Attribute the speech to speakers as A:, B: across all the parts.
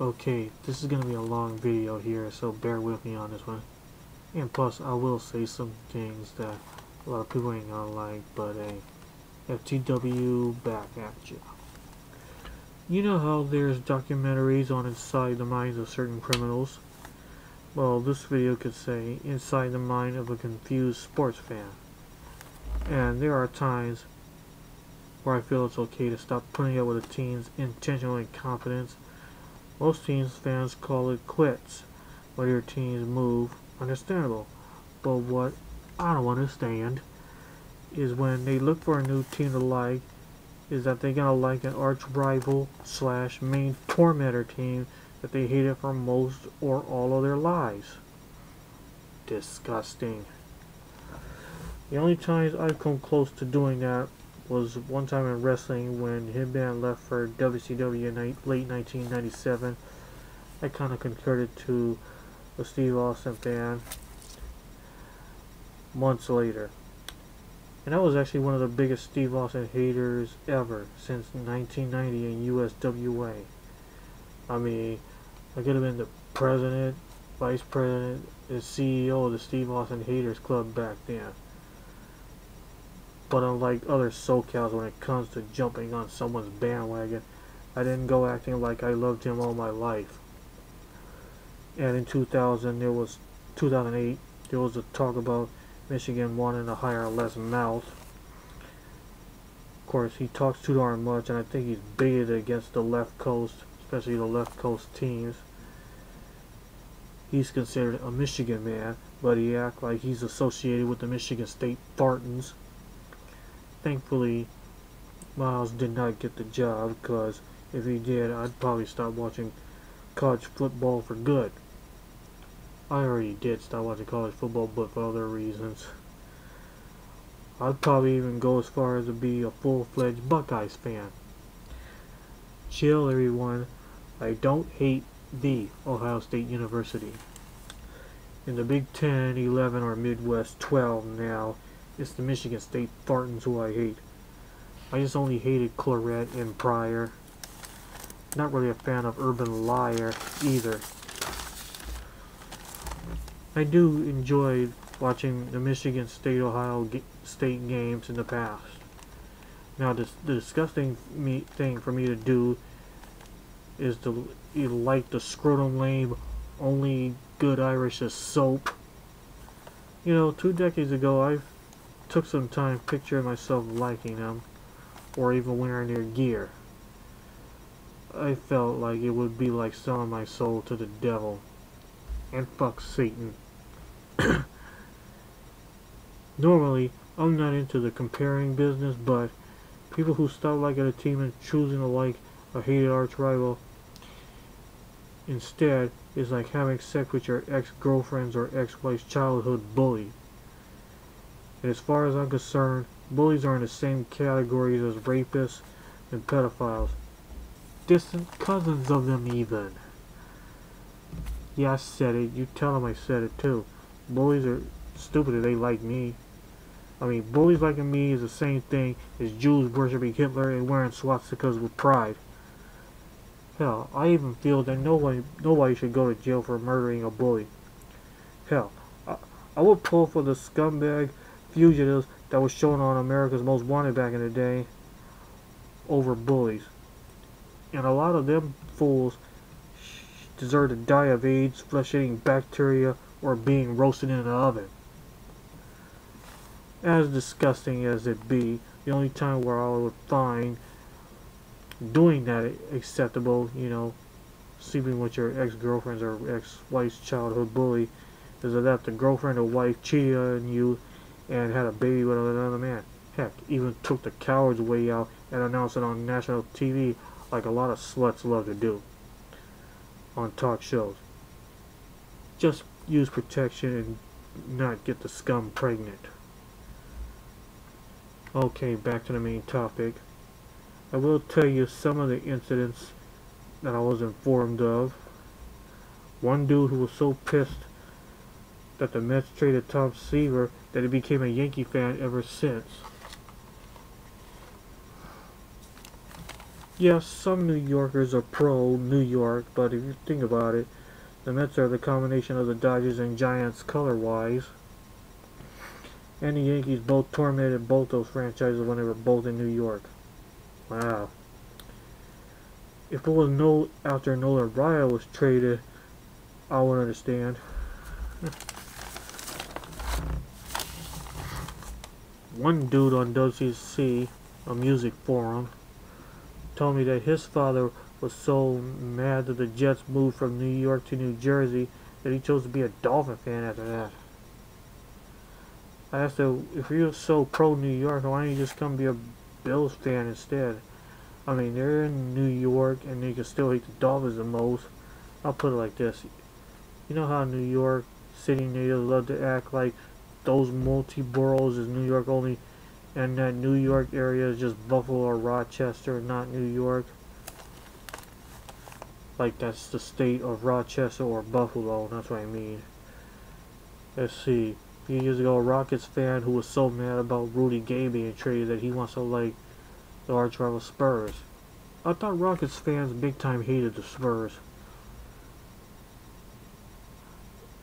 A: Okay, this is going to be a long video here, so bear with me on this one. And plus, I will say some things that a lot of people ain't gonna like, but hey, FTW back at you. You know how there's documentaries on inside the minds of certain criminals? Well, this video could say inside the mind of a confused sports fan. And there are times where I feel it's okay to stop putting up with a team's intentional incompetence. Most teams fans call it quits when your teams move. Understandable. But what I don't understand is when they look for a new team to like, is that they're gonna like an arch rival / main tormentor team that they hated for most or all of their lives. Disgusting. The only times I've come close to doing that was one time in wrestling when Hitman left for WCW in late 1997. I kind of concurred to the Steve Austin fan months later. And I was actually one of the biggest Steve Austin haters ever since 1990 in USWA. I mean, I could have been the president, vice president, and CEO of the Steve Austin Haters Club back then. But unlike other SoCals, when it comes to jumping on someone's bandwagon, I didn't go acting like I loved him all my life. And in 2008, there was a talk about Michigan wanting to hire Les Mouth. Of course, he talks too darn much, and I think he's bigoted against the left coast, especially the left coast teams. He's considered a Michigan man, but he acts like he's associated with the Michigan State Spartans. Thankfully, Miles did not get the job, because if he did, I'd probably stop watching college football for good. I already did stop watching college football, but for other reasons. I'd probably even go as far as to be a full-fledged Buckeyes fan. Chill, everyone. I don't hate the Ohio State University. In the Big 10, 11, or Midwest 12 now, it's the Michigan State Spartans who I hate. I just only hated Claret and Pryor. Not really a fan of Urban Liar either. I do enjoy watching the Michigan State-Ohio State games in the past. Now, the disgusting thing for me to do is to like the scrotum lame, only good Irish is soap. You know, 2 decades ago, I took some time picturing myself liking them, or even wearing their gear. I felt like it would be like selling my soul to the devil. And fuck Satan. Normally, I'm not into the comparing business, but people who stop liking a team and choosing to like a hated arch rival instead is like having sex with your ex-girlfriend's or ex-wife's childhood bully. And as far as I'm concerned, bullies are in the same categories as rapists and pedophiles. Distant cousins of them even. Yeah, I said it. You tell them I said it too. Bullies are stupid if they like me. I mean, bullies liking me is the same thing as Jews worshipping Hitler and wearing swastikas with pride. Hell, I even feel that nobody should go to jail for murdering a bully. Hell, I would pull for the scumbag fugitives that was shown on America's Most Wanted back in the day over bullies. And a lot of them fools deserve to die of AIDS, flesh-eating bacteria, or being roasted in an oven. As disgusting as it be, the only time where I would find doing that acceptable, you know, sleeping with your ex-girlfriend's or ex-wife's childhood bully, is that the girlfriend or wife cheated on you and had a baby with another man. Heck, even took the coward's way out and announced it on national TV like a lot of sluts love to do on talk shows. Just use protection and not get the scum pregnant. Okay, back to the main topic. I will tell you some of the incidents that I was informed of. One dude who was so pissed that the Mets traded Tom Seaver that he became a Yankee fan ever since. Yes, some New Yorkers are pro New York, but if you think about it, the Mets are the combination of the Dodgers and Giants color-wise. And the Yankees both tormented both those franchises when they were both in New York. Wow. If it was no after Nolan Ryan was traded, I would understand. One dude on WCC, a music forum, told me that his father was so mad that the Jets moved from New York to New Jersey that he chose to be a Dolphin fan after that. I asked him, if you're so pro New York, why don't you just come be a Bills fan instead? I mean, they're in New York and they can still hate the Dolphins the most. I'll put it like this. You know how New York City natives love to act like those multi-boroughs is New York only, and that New York area is just Buffalo or Rochester, not New York? Like that's the state of Rochester or Buffalo, that's what I mean. Let's see. A few years ago, a Rockets fan who was so mad about Rudy Gay being traded that he wants to like the archrival Spurs. I thought Rockets fans big time hated the Spurs.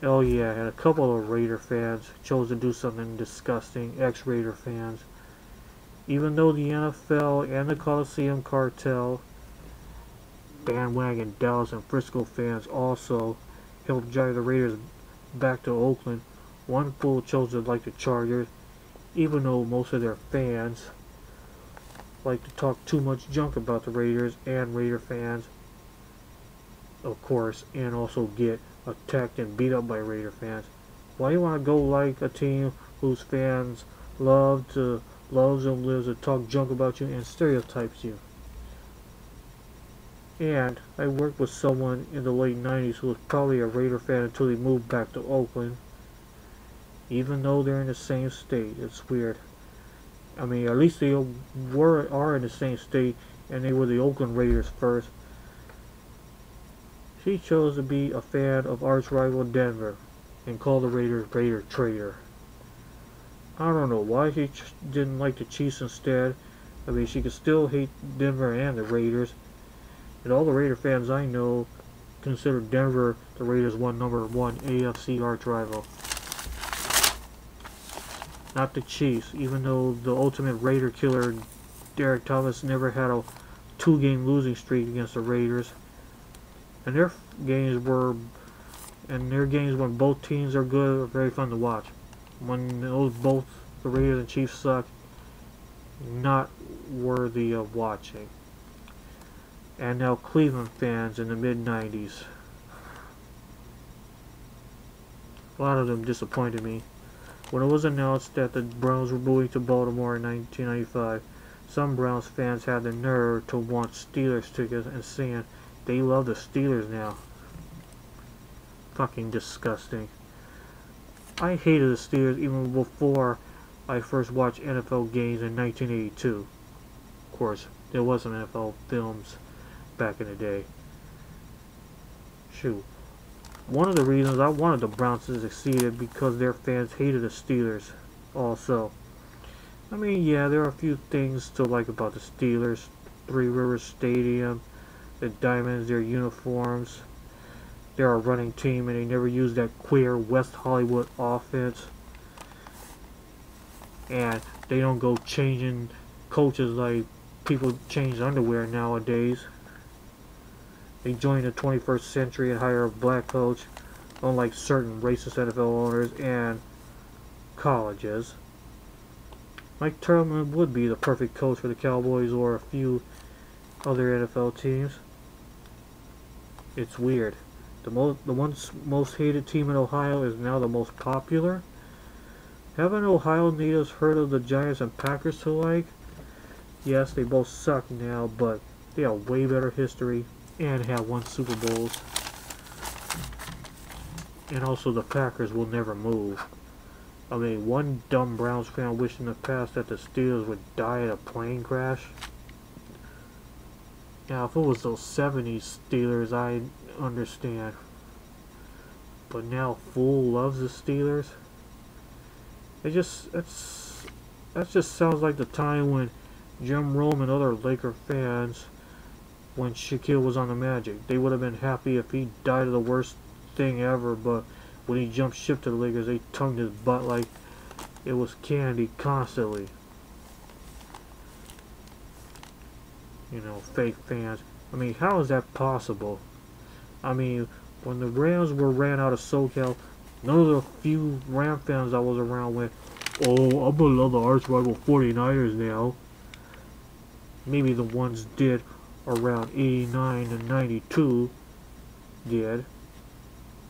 A: Oh yeah, and a couple of Raider fans chose to do something disgusting, ex-Raider fans. Even though the NFL and the Coliseum cartel, bandwagon Dallas and Frisco fans also helped drive the Raiders back to Oakland, one fool chose to like the Chargers, even though most of their fans like to talk too much junk about the Raiders and Raider fans, of course, and also get attacked and beat up by Raider fans. Why you want to go like a team whose fans loves and lives to talk junk about you and stereotypes you? And I worked with someone in the late 90s who was probably a Raider fan until he moved back to Oakland. Even though they're in the same state, it's weird. I mean, at least they are in the same state, and they were the Oakland Raiders first. She chose to be a fan of arch-rival Denver and called the Raiders Raider traitor. I don't know why she didn't like the Chiefs instead. I mean, she could still hate Denver and the Raiders. And all the Raider fans I know consider Denver the Raiders' number one AFC arch-rival. Not the Chiefs, even though the ultimate Raider killer Derek Thomas never had a 2-game losing streak against the Raiders. And their games when both teams are good are very fun to watch. When both the Raiders and Chiefs suck, not worthy of watching. And now Cleveland fans in the mid-90s. A lot of them disappointed me. When it was announced that the Browns were moving to Baltimore in 1995, some Browns fans had the nerve to want Steelers tickets and saying they love the Steelers now. Fucking disgusting. I hated the Steelers even before I first watched NFL games in 1982. Of course, there wasn't NFL films back in the day. Shoot. One of the reasons I wanted the Browns to succeed is because their fans hated the Steelers also. I mean, yeah, there are a few things to like about the Steelers. Three Rivers Stadium, the Diamonds, their uniforms. They're a running team and they never use that queer West Hollywood offense. And they don't go changing coaches like people change underwear nowadays. They join the 21st century and hire a black coach, unlike certain racist NFL owners and colleges. Mike Tomlin would be the perfect coach for the Cowboys or a few other NFL teams. It's weird. The once most hated team in Ohio is now the most popular. Haven't Ohio natives heard of the Giants and Packers to like? Yes, they both suck now, but they have way better history and have won Super Bowls. And also the Packers will never move. I mean, one dumb Browns fan wished in the past that the Steelers would die in a plane crash. Now, if it was those 70s Steelers, I understand. But now, fool loves the Steelers. That just sounds like the time when Jim Rome and other Laker fans when Shaquille was on the Magic. They would have been happy if he died of the worst thing ever, but when he jumped ship to the Lakers, they tongued his butt like it was candy constantly. You know, fake fans. I mean, how is that possible? I mean, when the Rams were ran out of SoCal, none of the few Ram fans I was around went, "Oh, I'm gonna love the archrival 49ers now." Maybe the ones did around 89 and 92 did.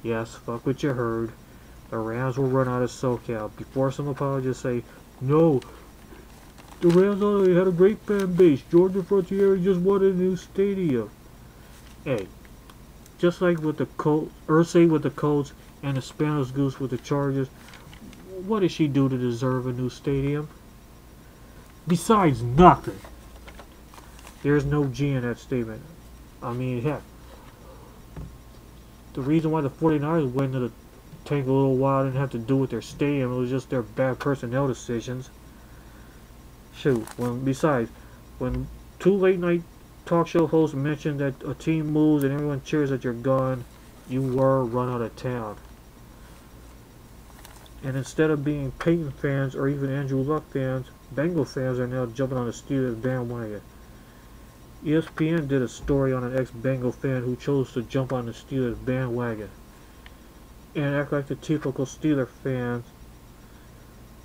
A: Yes, fuck what you heard. The Rams will run out of SoCal. Before some apologists say, "No, the Rams already had a great fan base. Georgia Frontier just wanted a new stadium." Hey, just like with the Colts, Ursay with the Colts, and the Spanish Goose with the Chargers, what did she do to deserve a new stadium? Besides nothing. There's no G in that statement. I mean, heck, the reason why the 49ers went into the tank a little while didn't have to do with their stadium. It was just their bad personnel decisions. Shoot, besides, when two late night talk show hosts mention that a team moves and everyone cheers that you're gone, you were run out of town. And instead of being Peyton fans or even Andrew Luck fans, Bengal fans are now jumping on the Steelers bandwagon. ESPN did a story on an ex-Bengal fan who chose to jump on the Steelers bandwagon and act like the typical Steeler fans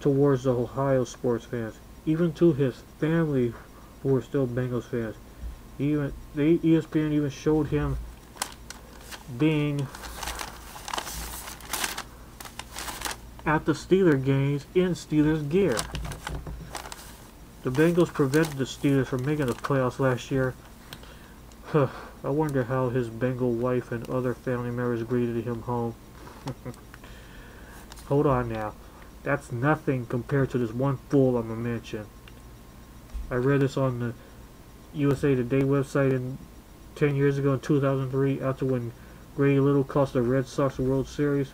A: towards the Ohio sports fans, even to his family who were still Bengals fans. ESPN even showed him being at the Steeler games in Steelers gear. The Bengals prevented the Steelers from making the playoffs last year. I wonder how his Bengal wife and other family members greeted him home. Hold on now. That's nothing compared to this one fool I'm going to mention. I read this on the USA Today website 10 years ago in 2003, after when Grady Little cost the Red Sox the World Series.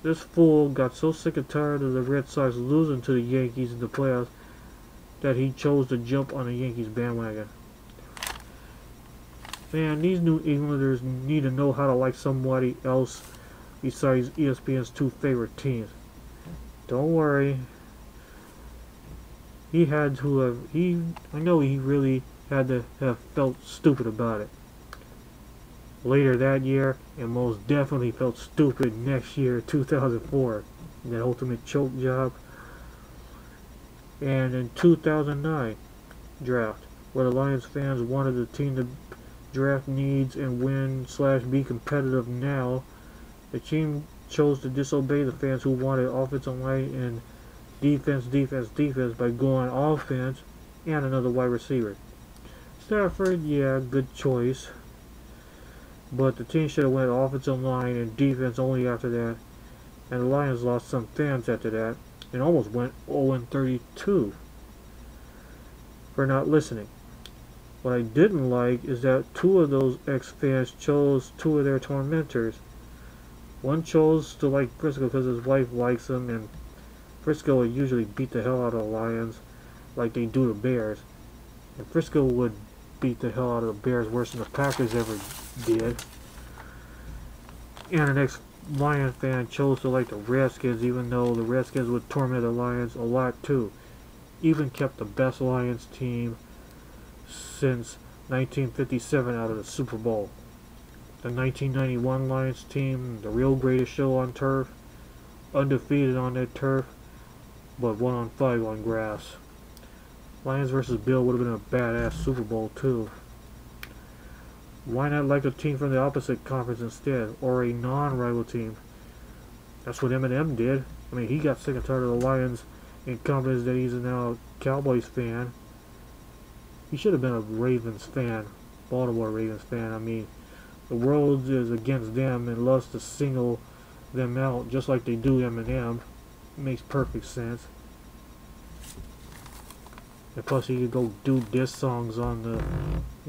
A: This fool got so sick and tired of the Red Sox losing to the Yankees in the playoffs that he chose to jump on the Yankees bandwagon. Man, these New Englanders need to know how to like somebody else besides ESPN's two favorite teams. Don't worry. He had to have, I know he really had to have felt stupid about it later that year, and most definitely felt stupid next year, 2004, that ultimate choke job. And in 2009 draft, where the Lions fans wanted the team to draft needs and win/be competitive now, the team chose to disobey the fans who wanted offensive line and defense by going offense and another wide receiver. Stafford, yeah, good choice, but the team should have went offensive line and defense only after that, and the Lions lost some fans after that and almost went 0-32 for not listening. What I didn't like is that two of those ex-fans chose two of their tormentors. One chose to like Frisco because his wife likes him, and Frisco would usually beat the hell out of the Lions like they do the Bears. And Frisco would beat the hell out of the Bears worse than the Packers ever did. And an ex-Lion fan chose to like the Redskins, even though the Redskins would torment the Lions a lot too. Even kept the best Lions team since 1957 out of the Super Bowl. The 1991 Lions team, the real greatest show on turf, undefeated on that turf, but 1-5 on grass. Lions versus Bill would have been a badass Super Bowl too. Why not like a team from the opposite conference instead, or a non-rival team? That's what Eminem did. I mean, he got sick and tired of the Lions and confidence that he's now a Cowboys fan. He should have been a Ravens fan, Baltimore Ravens fan. I mean, the world is against them and loves to single them out just like they do Eminem. It makes perfect sense. And plus he could go do diss songs on the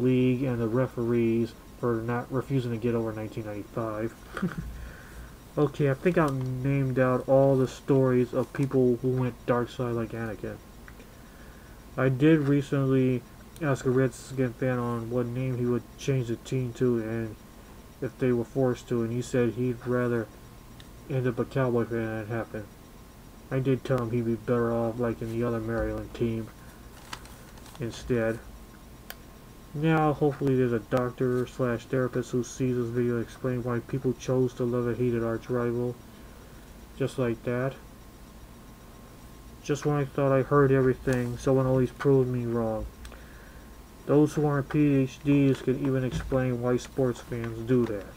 A: league and the referees for not refusing to get over 1995. Okay, I think I've named out all the stories of people who went dark side like Anakin. I did recently ask a Redskin fan on what name he would change the team to, and if they were forced to, and he said he'd rather end up a Cowboy fan than it happened. I did tell him he'd be better off like in the other Maryland team instead. Now, hopefully there's a doctor slash therapist who sees this video and explain why people chose to love a hated arch rival. Just like that. Just when I thought I heard everything, someone always proved me wrong. Those who aren't PhDs can even explain why sports fans do that.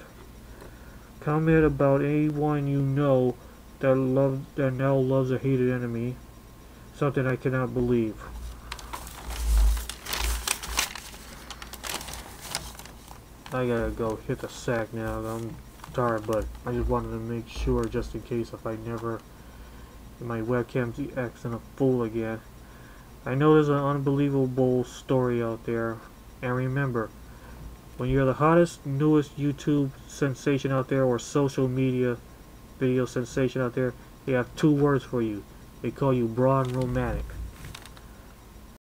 A: Comment about anyone you know that now loves a hated enemy. Something I cannot believe. I gotta go hit the sack now. I'm tired, but I just wanted to make sure, just in case if I never, my webcam's acting a fool again. I know there's an unbelievable story out there, and remember, when you're the hottest, newest YouTube sensation out there, or social media video sensation out there, they have two words for you. They call you broad and romantic.